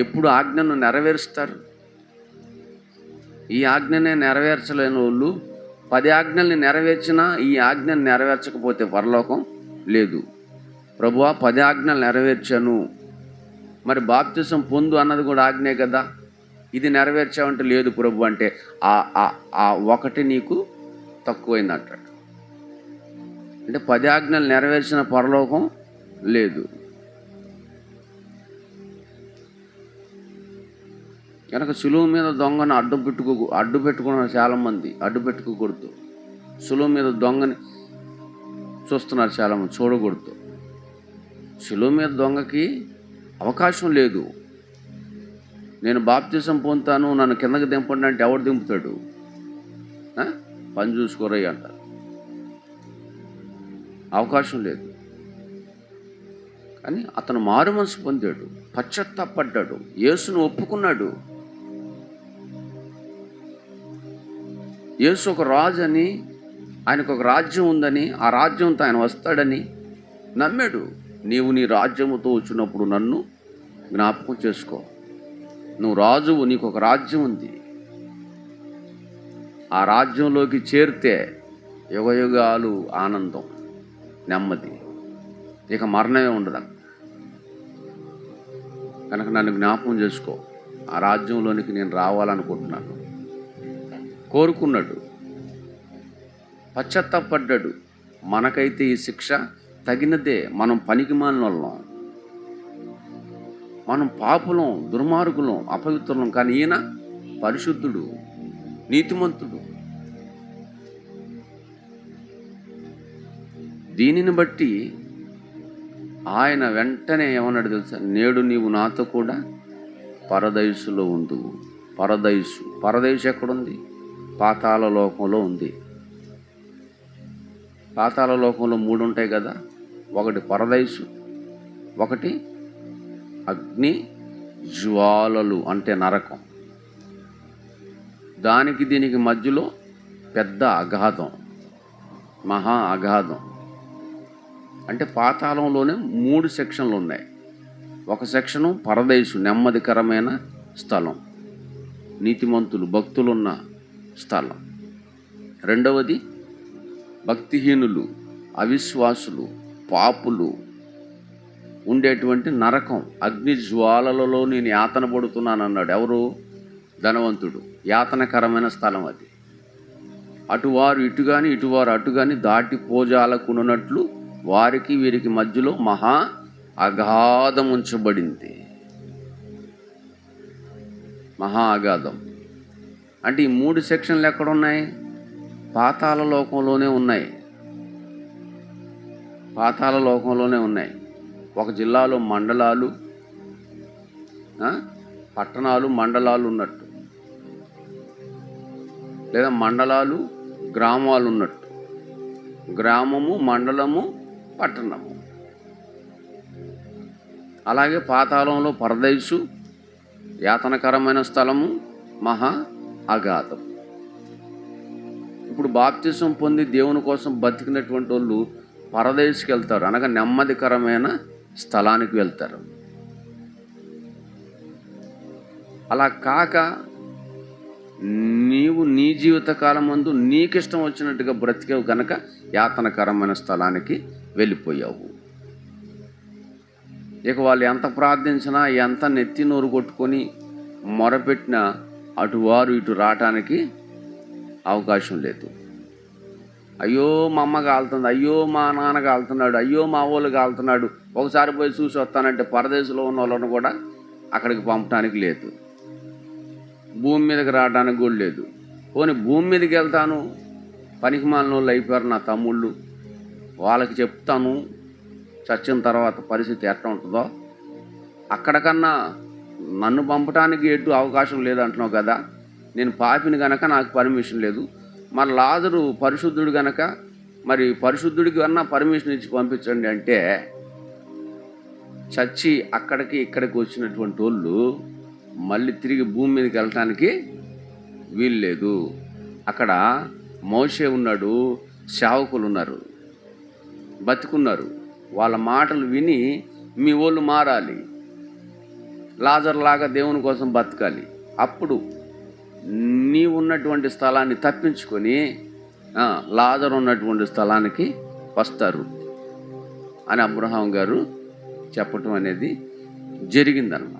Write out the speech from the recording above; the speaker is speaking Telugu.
ఎప్పుడు ఆజ్ఞను నెరవేరుస్తారు? ఈ ఆజ్ఞనే నెరవేర్చలేని వాళ్ళు 10 ఆజ్ఞల్ని నెరవేర్చినా ఈ ఆజ్ఞను నెరవేర్చకపోతే పరలోకం లేదు. ప్రభువా 10 ఆజ్ఞలు నెరవేర్చాను, మరి బాప్తిసం పొందు అన్నది కూడా ఆజ్ఞే కదా, ఇది నెరవేర్చావంటే లేదు ప్రభు అంటే ఆ ఒకటి నీకు తక్కువైంది అంటాడు. అంటే 10 ఆజ్ఞలు నెరవేర్చిన పరలోకం లేదు. కనుక సులువు మీద దొంగను అడ్డు పెట్టుకున్నారు చాలామంది. అడ్డు పెట్టుకోకూడదు. సులువు మీద దొంగని చూస్తున్నారు చాలామంది, చూడకూడదు. సులువు మీద దొంగకి అవకాశం లేదు. నేను బాప్తిసం పొందుతాను, నన్ను కిందకి దింపండి అంటే ఎవడు దింపుతాడు? పని చూసుకోరయ్య అంటారు. అవకాశం లేదు. కానీ అతను మారు మనసు పొందాడు, పశ్చాత్తాపడ్డాడు, యేసును ఒప్పుకున్నాడు. యేసు ఒక రాజు అని, ఆయనకు ఒక రాజ్యం ఉందని, ఆ రాజ్యంతో ఆయన వస్తాడని నమ్మాడు. నీవు నీ రాజ్యముతో వచ్చినప్పుడు నన్ను జ్ఞాపకం చేసుకో. నువ్వు రాజువు, నీకు ఒక రాజ్యం ఉంది. ఆ రాజ్యంలోకి చేరితే యుగయుగాలు ఆనందం, నెమ్మది, ఇక మరణమే ఉండదు. కనుక నన్ను జ్ఞాపకం చేసుకో. ఆ రాజ్యంలోనికి నేను రావాలనుకుంటున్నాను. కోరుకున్నాడు, పశ్చాత్తాపడ్డాడు. మనకైతే ఈ శిక్ష తగినదే. మనం పనికిమాలిన వాళ్ళం, మనం పాపులం, దుర్మార్గులం, అపవిత్రులం. కానీ ఈయన పరిశుద్ధుడు, నీతిమంతుడు. దీనిని బట్టి ఆయన వెంటనే ఏమన్నాడు తెలుసా? నేడు నీవు నాతో కూడా పరదైసులో ఉందువు. పరదైసు ఎక్కడుంది? పాతాళ లోకంలో ఉంది. పాతాళ లోకంలో 3 ఉంటాయి కదా. ఒకటి పరదైసు, ఒకటి అగ్ని జ్వాలలు అంటే నరకం. దానికి దీనికి మధ్యలో పెద్ద అగాధం, మహా అగాధం. అంటే పాతాళంలోనే 3 సెక్షన్లు ఉన్నాయి. ఒక సెక్షను పరదైసు, నెమ్మదికరమైన స్థలం, నీతిమంతులు, భక్తులున్న స్థలం. రెండవది భక్తిహీనులు, అవిశ్వాసులు, పాపులు ఉండేటువంటి నరకం. అగ్ని జ్వాలలలో నేను యాతన పడుతున్నాను అన్నాడు. ఎవరు? ధనవంతుడు. యాతనకరమైన స్థలం అది. అటువారు ఇటు కానీ ఇటువారు అటు కానీ దాటి పోజాలకున్నట్లు వారికి వీరికి మధ్యలో మహా అగాధం ఉంచబడింది. మహా అగాధం అంటే ఈ 3 సెక్షన్లు ఎక్కడున్నాయి? పాతాళ లోకంలోనే ఉన్నాయి. పాతాళ లోకంలోనే ఉన్నాయి. ఒక జిల్లాలో మండలాలు, పట్టణాలు, మండలాలు ఉన్నట్టు, లేదా మండలాలు గ్రామాలు ఉన్నట్టు. గ్రామము, మండలము, పట్టణము. అలాగే పాతాళంలో పరదైసు, యాతనకరమైన స్థలము, మహా అగాధం. ఇప్పుడు బాప్తిసం పొంది దేవుని కోసం బతికినటువంటి వాళ్ళు పరదైసుకి వెళ్తారు, అనగా నెమ్మదికరమైన స్థలానికి వెళ్తారు. అలా కాక నీవు నీ జీవితకాలం ముందు నీకిష్టం వచ్చినట్టుగా బ్రతికేవు కనుక యాతనకరమైన స్థలానికి వెళ్ళిపోయావు. ఇక వాళ్ళు ఎంత ప్రార్థించినా, ఎంత నెత్తి నోరు కొట్టుకొని మొరపెట్టినా అటువారు ఇటు రావటానికి అవకాశం లేదు. అయ్యో మా అమ్మ కాలుతుంది, అయ్యో మా నాన్న కాలుతున్నాడు, అయ్యో మా వాళ్ళు కాలుతున్నాడు, ఒకసారి పోయి చూసి వస్తానంటే పరదేశంలో ఉన్న వాళ్ళను కూడా అక్కడికి పంపడానికి లేదు. భూమి మీదకి రావడానికి కూడా లేదు. పోనీ భూమి మీదకి వెళ్తాను, పనికిమాలిన వాళ్ళు అయిపోయారు నా తమ్ముళ్ళు, వాళ్ళకి చెప్తాను చచ్చిన తర్వాత పరిస్థితి ఎట్లా ఉంటుందో. అక్కడికన్నా నన్ను పంపడానికి ఎటు అవకాశం లేదంటున్నావు కదా. నేను పాపిని గనక నాకు పర్మిషన్ లేదు. మరి లాజరు పరిశుద్ధుడు గనక మరి పరిశుద్ధుడికి కన్నా పర్మిషన్ ఇచ్చి పంపించండి అంటే చచ్చి అక్కడికి ఇక్కడికి వచ్చినటువంటి వాళ్ళు మళ్ళీ తిరిగి భూమి మీదకి వెళ్ళటానికి వీలు లేదు. అక్కడ మోషే ఉన్నాడు, సేవకులు ఉన్నారు, బతికున్నారు. వాళ్ళ మాటలు విని మీ వాళ్ళు మారాలి, లాజర్ లాగా దేవుని కోసం బతకాలి. అప్పుడు నీవు ఉన్నటువంటి స్థలాన్ని తప్పించుకొని లాజర్ ఉన్నటువంటి స్థలానికి వస్తారు అని అబ్రహాం గారు చెప్పటం అనేది జరిగిందన్నమాట.